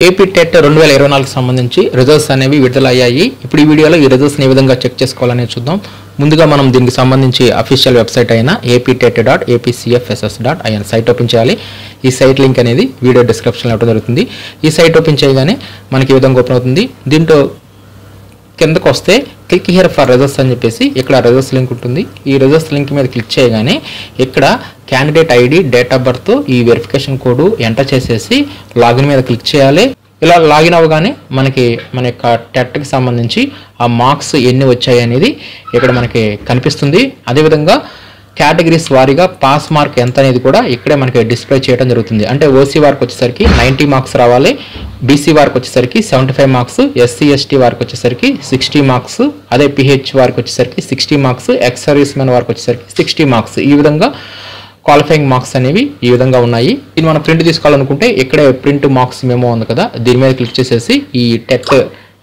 AP TET 2024 సంబంధించి results అనేవి విడుదలయ్యాయి. ఇప్పుడు ఈ వీడియోలో ఈ రిజల్ట్స్ని ఏ విధంగా చెక్ చేసుకోవాలనేది చూద్దాం. ముందుగా మనం దీనికి సంబంధించి అఫీషియల్ వెబ్సైట్ అయిన aptet.apcfss.in సైట్ ఓపెన్ చేయాలి. ఈ సైట్ లింక్ అనేది వీడియో డిస్క్రిప్షన్లో ఇవ్వడం జరుగుతుంది. ఈ సైట్ ఓపెన్ చేయగానే మనకి ఈ విధంగా ఓపెన్ అవుతుంది. దీంట్లో కిందకు వస్తే క్లిక్ హియర్ ఫర్ రిజల్ట్స్ అని చెప్పేసి ఇక్కడ రిజల్ట్స్ లింక్ ఉంటుంది. ఈ రిజల్ట్స్ లింక్ మీద క్లిక్ చేయగానే ఇక్కడ candidate ID, date of birth, ఈ వెరిఫికేషన్ కోడ్ ఎంటర్ చేసేసి లాగిన్ మీద క్లిక్ చేయాలి. ఇలా లాగిన్ అవ్వగానే మనకి మన యొక్క టెట్కి సంబంధించి ఆ మార్క్స్ ఎన్ని వచ్చాయి అనేది ఇక్కడ మనకి కనిపిస్తుంది. అదేవిధంగా కేటగిరీస్ వారీగా పాస్ మార్క్ ఎంత అనేది కూడా ఇక్కడే మనకి డిస్ప్లే చేయడం జరుగుతుంది. అంటే ఓసీ వారికి వచ్చేసరికి 90 మార్క్స్ రావాలి, బీసీ వారికి వచ్చేసరికి 75 మార్క్స్, ఎస్సీ ఎస్టీ వారికి వచ్చేసరికి 60 మార్క్స్, అదే పిహెచ్ వారికి వచ్చేసరికి 60 మార్క్స్, ఎక్స్ సర్వీస్ మెన్ వారికి వచ్చేసరికి 60 మార్క్స్. ఈ విధంగా క్వాలిఫైయింగ్ మార్క్స్ అనేవి ఈ విధంగా ఉన్నాయి. ఇది మనం ప్రింట్ తీసుకోవాలనుకుంటే ఇక్కడే ప్రింట్ మార్క్స్ మెమో ఉంది కదా, దీని మీద క్లిక్ చేసేసి ఈ టెట్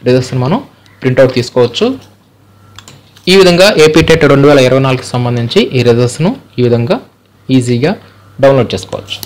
రిజల్ట్స్ మనం ప్రింట్అవుట్ తీసుకోవచ్చు. ఈ విధంగా ఏపీ టెట్ 2024కి సంబంధించి ఈ రిజల్ట్స్ను ఈ విధంగా ఈజీగా డౌన్లోడ్ చేసుకోవచ్చు.